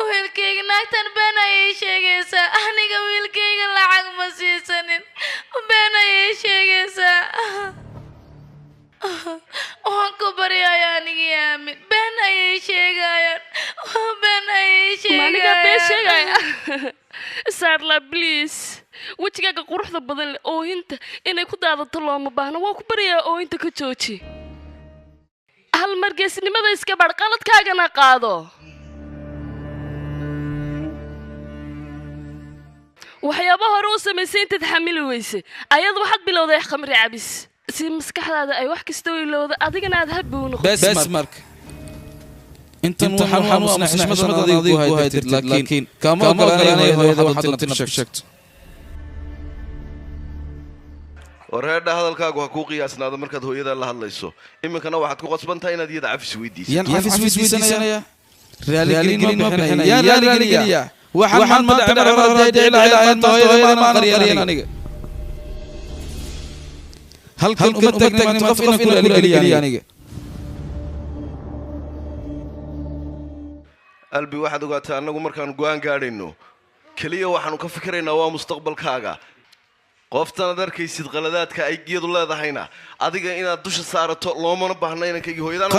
wiilkayga naagtan been ayay sheegaysaa aniga wiilkayga lacag ma siisanin been ayay sheegaysaa waan ku baryayaa aniga aamin been ayay sheegayaan been ayay sheegayaan saarla please wajigaaga quruxda badan leh oohinta inay ku daadato looma baahna waan ku baryayaa oohinta ka jooji hal margeesnimada iska bar qaladkaagana qaado waxyaabo hore u samaysay intaad xamili weysay ayadu waxaad bilowday khamri cabis si maskaxdaada ay wax kasta ilowda adigana aad habbi u noqoto bas mark intan waxaan u xishmada adigu ku haytid laakiin kama ogolaan hooyada waxaad inta sheegto wareedha hadalkaagu ha ku qiyaasnaado markaad hooyada la hadlayso iminkana waxaad ku qasbantahay inaad iyada cafis weydiiso yan cafis weydiisanaya raaligelin ma bixinaya yaa raaligelin waxaan maanta dhacday ilaahay hooyada ma qariyeen aniga halkan uma tagnin qof inaan ku raaligelin aniga albi waxaad ogaataa annagu markaan go'aan gaadhayno keliya waxaanu ka fikiraynaa waa mustaqbalkaaga qoftan aad arkaysid qaladaadka ay iyadu leedahayna adiga inaad dusha saarato loomana baahna inankaygi hooyadaan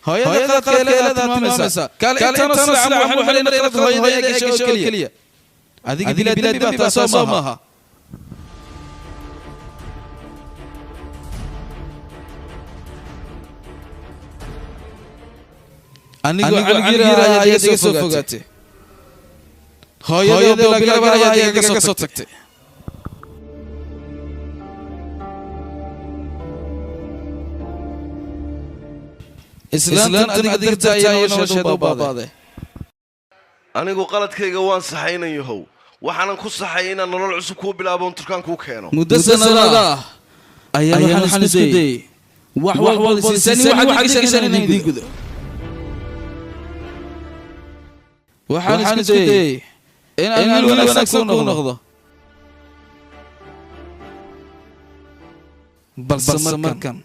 hooyada qalkeelada tilmaamaysa kaalintana salaam waxaan leeyahay inaad hooyada gasho kaliya adiga bilaad baa soo maaha anigu anigira ayaa iga soo fogaatay hooyada bilaba ayaa iga soo tagtay islaantan adiga dirta ayaa nolosheeda u baabaaday anigu qaladkayga waan saxaynayahow waxaanan ku saxay inaan nolol cusub kuu bilaabo turkaan kuu keeno muddo sanada ayaa waxaan isku dayay wax walba siisani waxa ka sheegaysan inaan gudo waxaan isku dayay inaan wanaagsan ku noqdo balse markan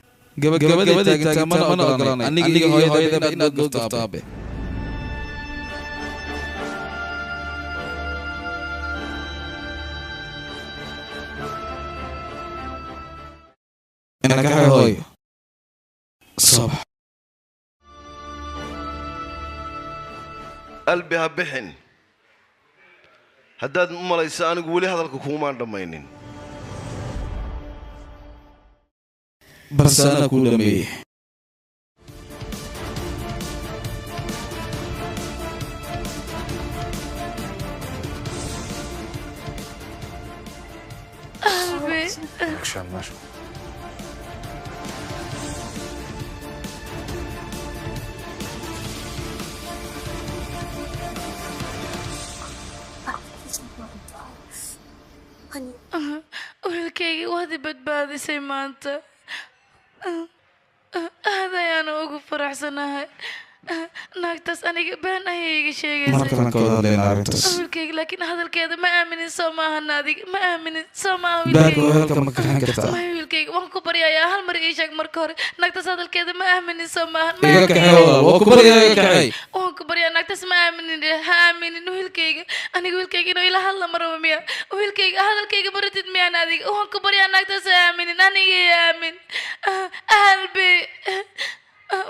gabagabada taagantaa mana ogolaanay aniga hooyada inaad gafto aabe inaka hooyo صباح قلبي هبحن هداد مليس أنا قولي هذا الكومان دمينين بس أنا كل مي قلبي wiilkayga waad i badbaadisay maanta aad ayaan ugu faraxsanahay naagtaas aniga been ayay iga sheegaysaa wiilkayga laakiin hadalkeeda ma aaminin soo maahan adiga ma aaminin soo maaha wiilkayga waan ku baryayaa hal mar ii sheeg marka hore naagtaas hadalkeeda ma aaminin soo maahan waan ku baryaa naagtaas ma aaminin ha aaminin wiilkayga aniga wiilkayga inuu ila hadla marabo miya wiilkayga hadalkayga baratid miyaan adiga waan ku baryaa naagtaas ha aaminin aniga aamin qalbi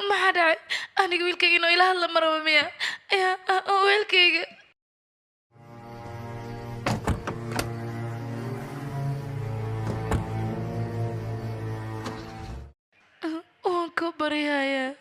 maxaa dhacay aniga wiilkayga inuu ila hadla marabo miya wiilkayga waan ku baryayaa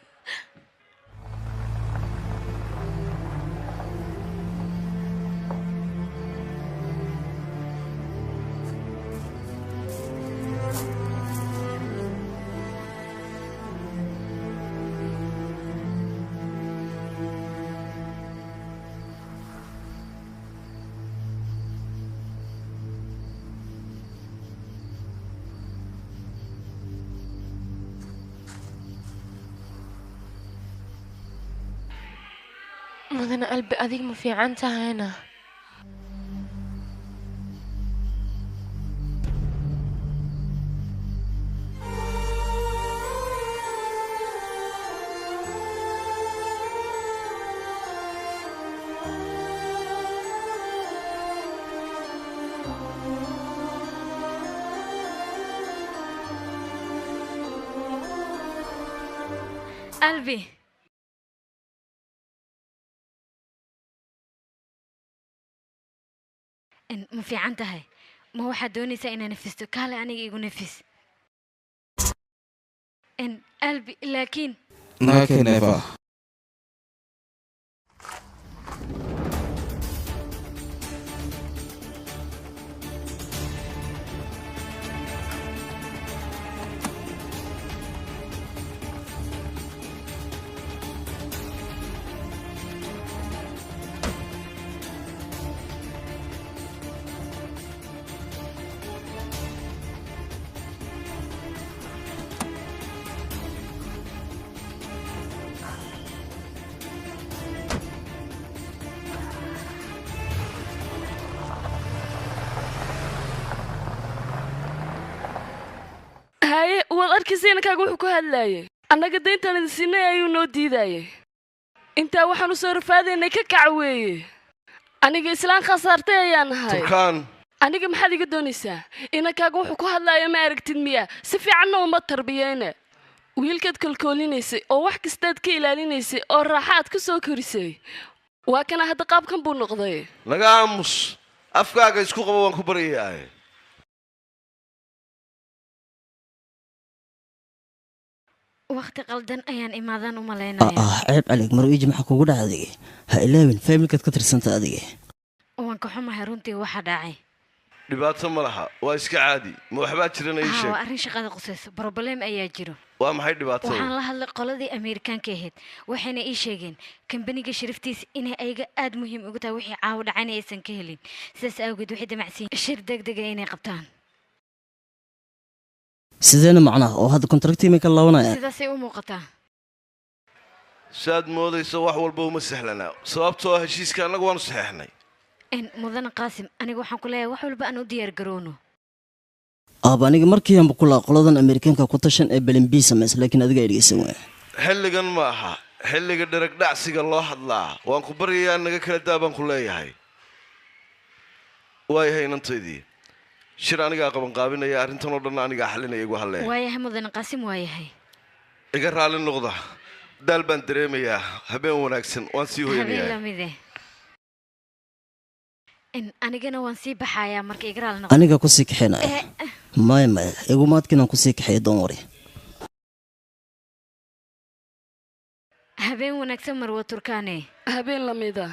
مدن قلبي أديك ما في عنتها هنا قلبي إن ما في عندها ما هو حدوني سأنا نفسته كهلا أنا يقول نفس إن قلبي لكن never. haye waad arkaysa inankaaga wuxuu ku hadlaayay annaga dayntaan idin siinay ayuu noo diidaayay intaa waxaan u soo rafaadaynay ka kac weeye aniga islaan khasaartay ayaan ahay turkaan aniga maxaad iga doonaysaa inankaaga wuxuu ku hadlaaya ma aragtid miya si fiicanna uma tarbiyeyne wiilkaad kolkoolinaysay oo wax kastaad ka ilaalinaysay oo raaxaad ka soo korisay waa kana hadda qaabkan buu noqday naga aamus afkaaga isku qabo waan ku baryayaa وقت قلدن أيان إمادان ومالينا عيب عليك مرو يجي معك وقول هذه هايلاوين فاهمك كتر سنت هذه وانك حما هرونتي واحد عاي dhibaato ma laha waa iska caadi ma waxbaa jirana ii sheeg waa arrin shaqada qusayso problem ayaa jiro waa maxay dhibaatada waxaan la hadlay qoladii Ameerikaanka ahayd waxayna ii sheegeen kambaniga sharaftiisa inay ayaga aad muhiim ugu tahay wixii caaw dhacay aysan ka helin sidaas awgeed waxay damacsiin shir degdeg ah inay qabtaan sideen macnaha oo hadda kontraktii ma ka laabanaya sidaas ay u muuqataa saad moodayso wax walba uma sahlana sababtoo heshiiska anagu waanu saxeexnay إن مدن قاسم أنا جو حنقول له وحول بقى نودير جرونه. أنا مركي هم بقول قلادن أمريكان كقطشن إبلين بيس مس لكن هذا غير يسوي. حلقن معها حلقة درك دعسي الله الله وانكبري أنا كلا دابن كلها هاي. واي هاي ننتظر. شراني قاقب مقابلنا يا أنتم نودنا أنا قاحلنا يجوا هلا. واي هم مدن قاسم واي هاي. إجر على النقطة. دال بندريم يا هبين ونكسن وانسيو هني. هبين لميده. إن أنا جنا وانسي بحياة مركي يقرأ لنا. أنا كوسيك حنا. ما يقومات كنا كوسيك حي دموري. هبين ونكسر مروة تركاني. هبين لميدا.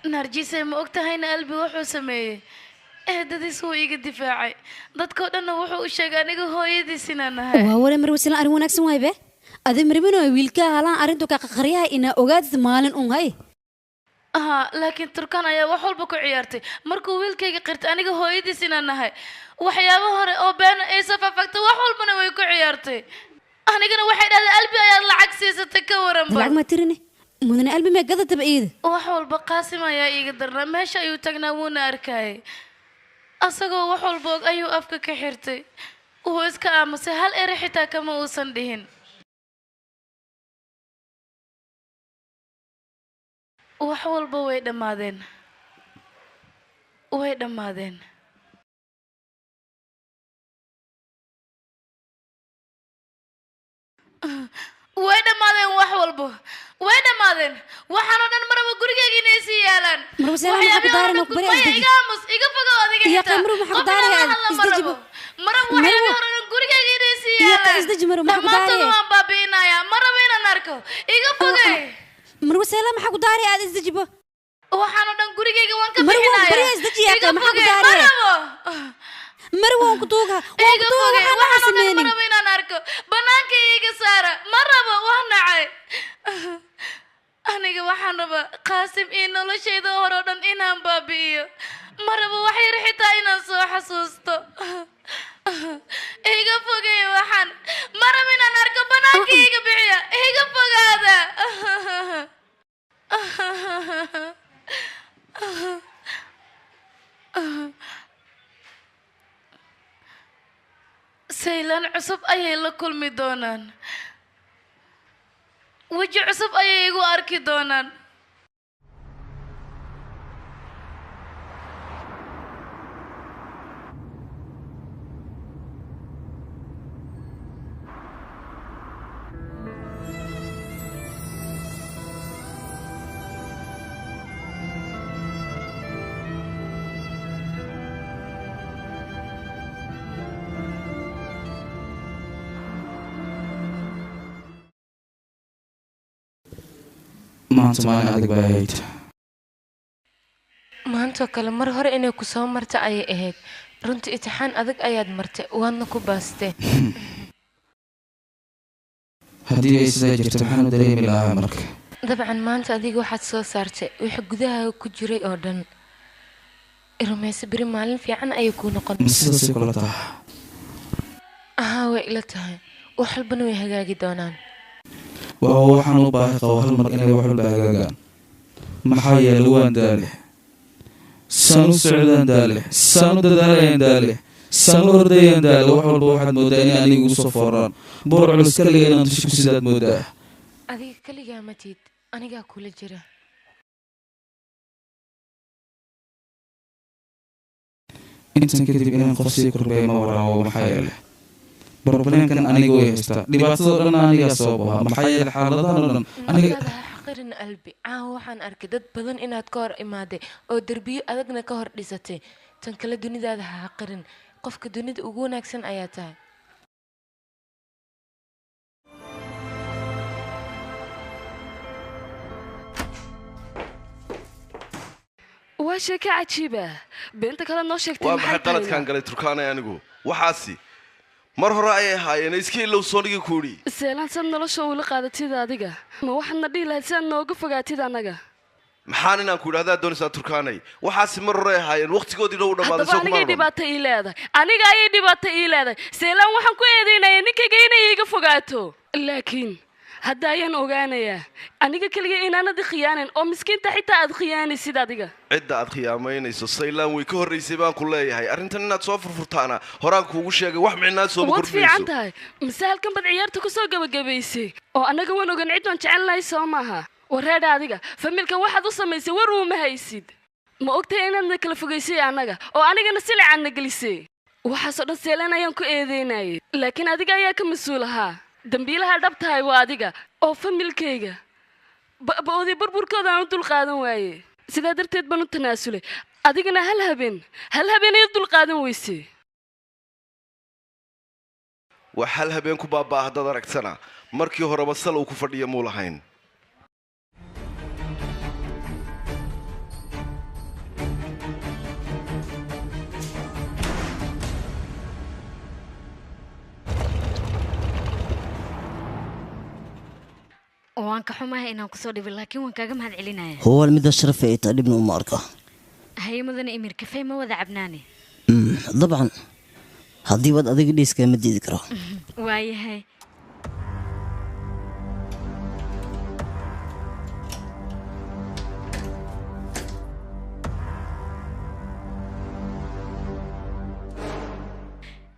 نرجس ما وقتها هنا قلبي وحو سميه هذا سوء يجي دفاعي dadka dhan wuxuu u sheegay aniga hooyadiisina nahay waa wara marwasila arin wanaagsan waybe adi maribino wiilka halaan arintu ka qariyaha ina ogaad maalin un hay laakiin turkan ayaa wax walba ku ciyaartay markuu wiilkayga qirtay aniga hooyadiisina nahay waxyaabo hore oo been ay safafagtay wax walbana way ku ciyaartay anigana waxay dhahdeen albi ayaa lacag siisatay ka waran lacag ma tirini mudane albi ma gadata baayid wax walba qaasim ayaa iga darnaa meesha ayuu tagnaa wuuna arkay asagoo wax walba og ayuu afka ka xirtay wuu iska aamusay hal eray xitaa kama uusan dhihin wax walba way dhammaadeen way dhammaadeen way dhammaadeen wax walba way dhammaadeen waxaanoo dhan maraba gurigayga inay sii yaalaan iga fogo adiga maraba waxyaabihii hore dhan gurigayga inay sii yaalaan dhammaantood waan baabi'inayaa maraba inaan arko iga fogey marwasela maxaa ku daaray aad isdajibo waxaanoo dhan gurigayga waan ka bixinayaa marabo marwan ku tuuga iga fogey waxaanoo dhan maraba inaan arko banaanka iga saara marabo waa nacay aniga waxaan rabaa qaasim iyo noloshayda hore oo dhan inaan baabi'iyo maraba wax yar xitaa inaan soo xasuusto iga fogey waxaan maraba inaan arko banaanka iga bixiya iga fogaada saylaan cusub ayay la kulmi doonaan weji cusub ayay igu arki doonaan maanta maalin adag bay ahayd maantoo kale mar hore inay ku soo marta ayay ahayd runtii imtixaan adag ayaad martay waadna ku baastee haddii ay sidaa jirto maxaan u dareemi lahaa marka dabcan maanta adiga waxaad soo saartay wixii gudahaaga ku jiray oo dhan rumayse beri maalin fiican ayay kuu noqon sidaasay kula taha ahaa way ila tahay wax walbana way hagaagi doonaan waxaan u baahi qabo hal mar inay wax walba hagaagaan maxaa yeelay waan daale saan u socdaan daale saan u dadaalayaan daale saan u ordayaan daale wax walba waxaad moodaa inay aniga igu soo fooraan boor culus kaliga inaan dusha ku sidaad moodaa adiga kaligaa matid anigaa kula jira intan kadib inaan qof sii korbeeya ma waraawo maxaa yeelay barbaleenkan aniga way haystaa dhibaatadoo dhan anigaa sabab ahaa maxaa yeelay xaaladahan oo dhan aniga xaqirin albi caawa waxaan arkay dad badan inaad ka hor imaaday oo derbiyo adagna ka hor dhisatay tan kale dunidaada ha xaqirin qofka dunida ugu wanaagsan ayaa tahay waa sheeko cajiiba beenta kale noo sheegtay waa maxay qaladkaan galay turkaanay anigu waxaasi mar hore ayay ahaayeen iska ilow soonigii kuudhi seelaan sad nolosha uula qaadatida adiga ma waxaadna dhihi lahayd si aad nooga fogaatid annaga maxaan inaan ku idhahdaa doonaysaa turkaanay waxaasi mar hore ay ahaayeen waqtigoodii dhow dhammaaday haddaba anigay dhibaato ii leedahay aniga ayay dhibaato ii leedahay seelaan waxaan ku eedaynaya ninkayga inay iiga fogaato laakiin hadda ayaan ogaanayaa aniga keliga inaanad khiyaanin oo miskiinta xitaa aad khiyaanaysid adiga cidda aad khiyaamaynayso saylaan way ka horraysay baan ku leeyahay arrintan inaad soo furfurtaana horaan kuugu sheegay wax micnaa soo waad fiican tahay mise halkan bad ciyaarta ku soo gabagabaysay oo annaga waan ogan cid waan jecelnahay soo maaha wareedha adiga familkan waxaad u samaysay war uuma haysid ma ogtahay inaadna kala fogaysay annaga oo anigana silacaadna gelisay waxaasoo dhan seelaan ayaan ku eedeynayay laakiin adiga ayaa ka mas-uul ahaa dambiilaha dhab tahay waa adiga oo familkayga ba'oodii burburkooda aan u dulqaadan waaye sidaa darteed baan u tanaasulay adigana hal habeen ay u dulqaadan weysay wax hal habeen ku baabaa haddaad aragtana markii horeba sal uu ku fadhiya muu lahayn waan ka xumahay inaan kusoo dhibin laakiin waan kaaga mahad celinaya هو المدة الشرف إيه تقريبا وماركة haye mudane emir kafee ma wada cabnaane طبعا هذه وضع ذيك ديس كم دي ذكره waayahay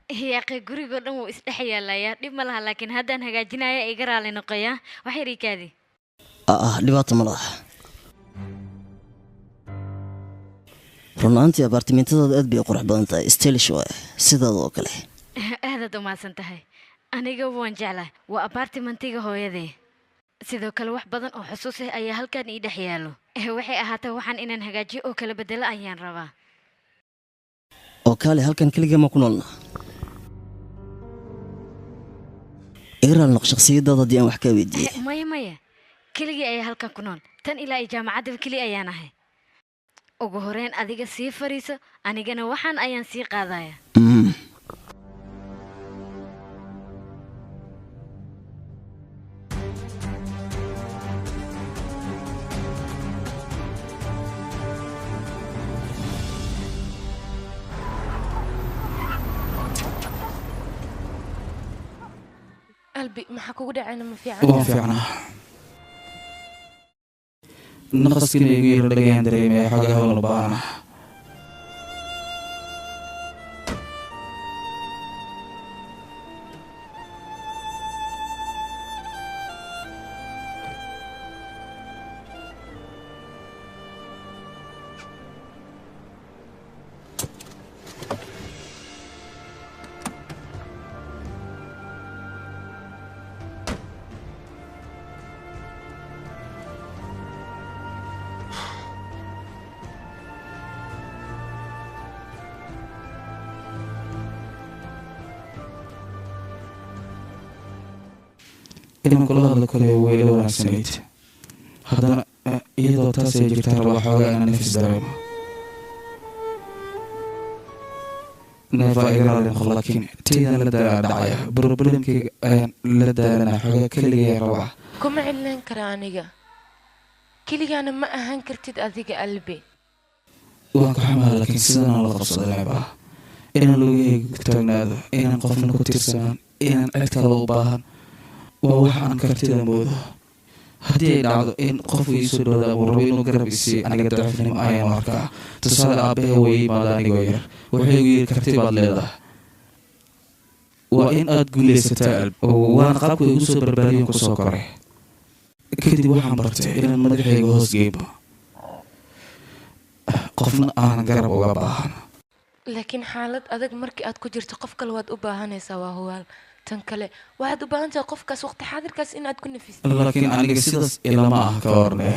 yaaqe gurigoo dhan wuu isdhex yaalayaa dhib ma laha laakiin haddaan hagaajinaya iga raali noqoyaa wax yar ii kaadi dhibaato ma laha run ahaantii abaartimentadaada aad bay u qurux badan tahay stylish waay sidaada oo kale aadaad u mahadsan tahay aniga waan jeclahay waa abaartimentiga hooyadee sidoo kale wax badan oo xusuus ah ayaa halkan ii dhex yaalo waxay ahaatay waxaan inaan hagaajiyo oo kala bedelo ayaan rabaa oo kaale halkan keliga ma ku noolna igraal noq shakhsiyadaada haddii aan wax kaa weydiiyey maya keligii ayaa halkan ku nool tan ilaa iyo jaamacadda keli ayaan ahay ugu horeyn adiga sii fariiso anigana waxaan ayaan sii qaadaya albi maxaa kugu dhacayna ma waan fiicnaa naqaskina igu yara dhagayaan dareemaya xoogaa hawlna ba'ana inaan kula hadlo kale way la wanaagsanayd haddana iyadoo taasay jirtaa rabaa xoogaa inaan nafis dareemo neefaa iga raali noqo laakiin taydaan la daalaa dhacaya problemkayga ayaan la daalanaa xoogaa keligaya rabaa kuma cidlaan kara aniga keligaana ma ahaan kartid adiga albi waan ka xumaa laakiin sidanaan la qabsada neebaa inaan lugahayga ku taagnaado inaan qofna ku tirsanaan inaan cid kale u baahan waa wax aan kartida moodo haddii ay dhacdo in qofku iisoo dhowda uu rabo inuu garab isiiyo aniga daciifnimo ayaan arkaa tusaale aabbahe way yimaada anigoo yar wuxuu igu yidhi karti baad leedahay waa in aad guulaysataa waana qaabka igu soo barbaariyon ku soo koray kadib waxaan bartay inaan madaxayga hoos geybo qofna aanan garab uga baahan laakiin xaalad adag markii aad ku jirto qof kale waad u baahanaysaa waa huwaal tan kale waxaad u baahan tahay qofkaas waqti xaadirkaas inaad ku nafisto laakiin aniga sidaas ilama ah ka horne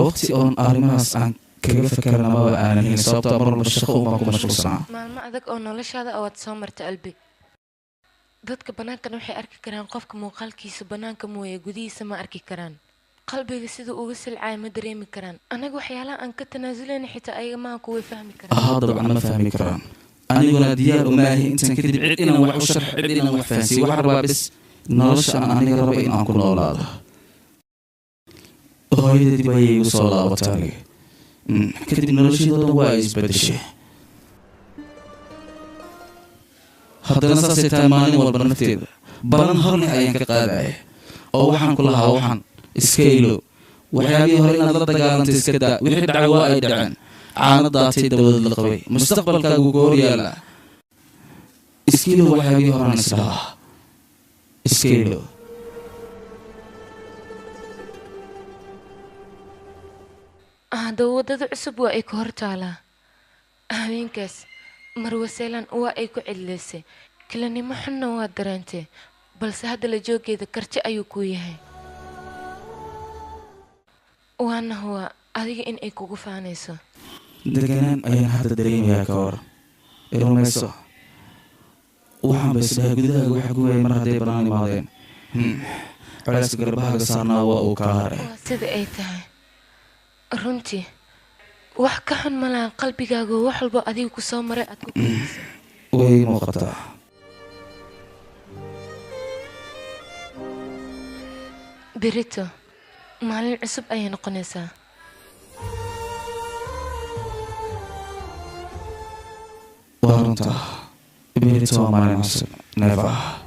waqti oon arrimahaas aan kaga fakarana maba aanan helin sababtoo mar walba shaqo unbaan ku mashquulsanaa maalmo adag oo noloshaada oo aad soo marta albi dadka banaankan waxay arki karaan qofka muuqaalkiisa banaanka mooye gudihiisa ma arki karaan qalbiga siduu uga silcaya ma dareemi karaan anaga waxyaalaha aan ka tanaasuleyna xitaa ayaga maanku way fahmi karaan dabcan ma fahmi karaan aniguna diyaar umaahi intan kadib cid inaan wax u sharx cid inaan wax fahansiiyo waxaan rabaa bis nolosha aan aniga raba in aan ku noolaado hooyada dib ayay igu soo laabata aniga kadib nolosheeda dhan waa ay isbedeshay haddana saasay tahay maalin walba nafteeda balan hor leh ayaan ka qaadaya oo waxaan ku lahaa waxaan iska ilow waxyaabihii hore inaad la dagaalantay iska daa wixii dhacay waa ay dhaceen caano daatay dabadeed la qabay mustaqbalkaagu ka hor yaala iska ilow waxyaabihii horaan isdhahaa iska ilow hadda waddada cusub waa ay ku hor taalaa haweenkaas marwaseelan waa ay ku cidlaysay kalanimo xunna waa dareentay balse hadda la joogeeda karti ayuu kuu yahay waana huwa adiga in ay kugu faanayso deganaan ayaan hadda dareemayaa ka hor rumayso waxaan ba isdhahay gudahaaga waxa guwaya mar hadday bannaan imaadeen coleyska garbahaaga saarnaa waa uu kaa haray waa sida ay tahay runtii wax ka xun ma lahan qalbigaagu wax walba adiga ku soo maray aad ku keenaysa way muuqataa berito maalin cusub ayay noqonaysaa waa runtaa berito waa maalin cusub neef ah